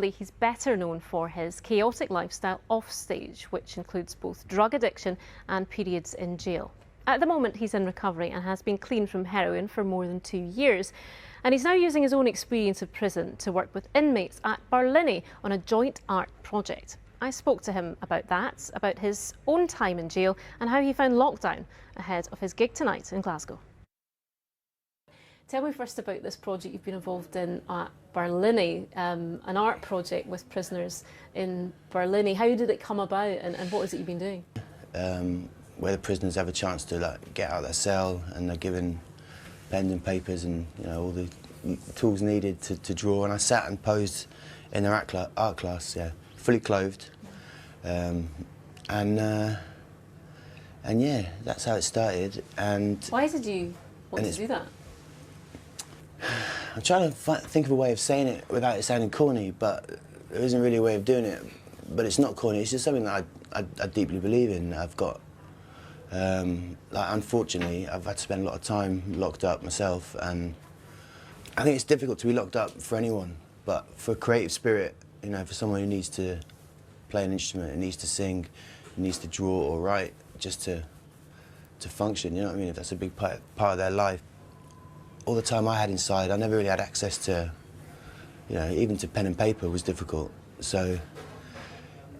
He's better known for his chaotic lifestyle offstage, which includes both drug addiction and periods in jail. At the moment, he's in recovery and has been clean from heroin for more than 2 years. And he's now using his own experience of prison to work with inmates at Barlinnie on a joint art project. I spoke to him about that, about his own time in jail and how he found lockdown ahead of his gig tonight in Glasgow. Tell me first about this project you've been involved in at Barlinnie, an art project with prisoners in Barlinnie. How did it come about and what is it you've been doing? Where the prisoners have a chance to get out of their cell and they're given pens and papers and all the tools needed to draw. And I sat and posed in their art class, fully clothed. And yeah, that's how it started. And why did you want to do that? I'm trying to think of a way of saying it without it sounding corny, but there isn't really a way of doing it. But it's not corny, it's just something that I deeply believe in. I've got, unfortunately, I've had to spend a lot of time locked up myself, and I think it's difficult to be locked up for anyone, but for a creative spirit, for someone who needs to play an instrument, who needs to sing, who needs to draw or write, just to function, you know what I mean, if that's a big part of their life. All the time I had inside, I never really had access to, even to pen and paper was difficult. So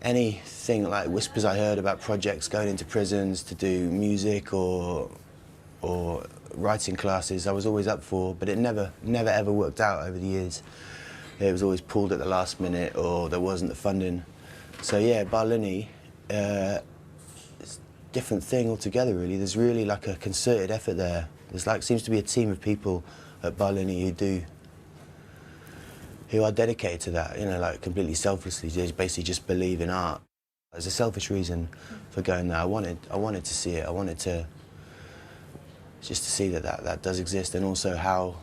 anything like whispers I heard about projects going into prisons to do music or writing classes, I was always up for, but it never ever worked out over the years. It was always pulled at the last minute or there wasn't the funding. So yeah, Barlinnie, it's a different thing altogether really. There's really like a concerted effort there. There's seems to be a team of people at Barlinnie who are dedicated to that, completely selflessly. They basically just believe in art. There's a selfish reason for going there. I wanted to see it. I wanted to just to see that does exist, and also how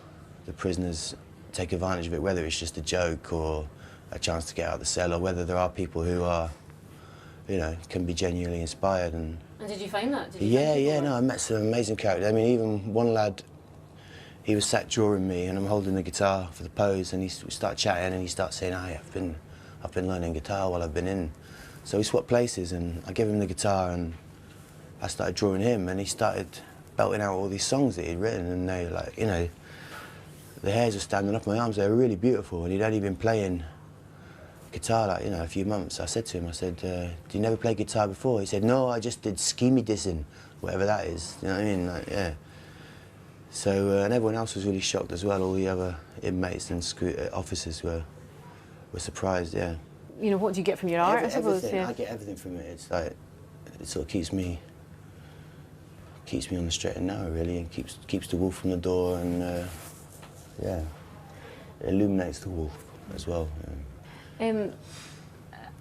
the prisoners take advantage of it, whether it's just a joke or a chance to get out of the cell, or whether there are people who are, can be genuinely inspired. And did you find that? No, I met some amazing characters. I mean, even one lad, he was sat drawing me and I'm holding the guitar for the pose, and we start chatting and he starts saying, hey, I've been learning guitar while I've been in. So we swapped places and I gave him the guitar and I started drawing him, and he started belting out all these songs that he'd written, and they were the hairs were standing up my arms. They were really beautiful, and he'd only been playing guitar a few months. I said to him, do you never play guitar before? He said, no, I just did skimmy dissing, whatever that is, you know what I mean? Yeah. So, and everyone else was really shocked as well. All the other inmates and officers were surprised, yeah. What do you get from your art, I suppose? Yeah. I get everything from it. It's like, it sort of keeps me on the straight and narrow, really, and keeps the wolf from the door, and yeah, it illuminates the wolf as well. Yeah.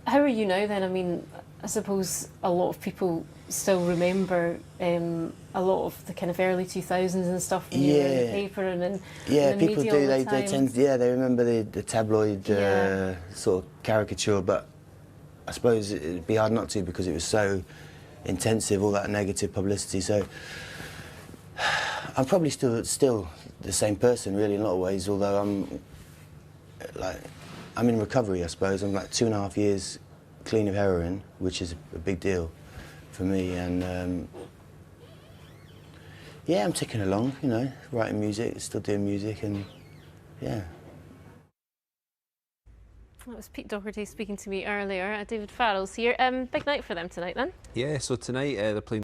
How are you now then? I mean, I suppose a lot of people still remember a lot of the kind of early 2000s and stuff when you were in the paper and in the people media do. all the They time. they remember the tabloid sort of caricature, but I suppose it'd be hard not to because it was so intensive, all that negative publicity. So I'm probably still the same person, really, in a lot of ways. Although I'm in recovery, I suppose. I'm 2.5 years clean of heroin, which is a big deal for me. And yeah, I'm ticking along, writing music, still doing music, and yeah. That was Pete Doherty speaking to me earlier. David Farrell's here. Big night for them tonight then? Yeah, so tonight they're playing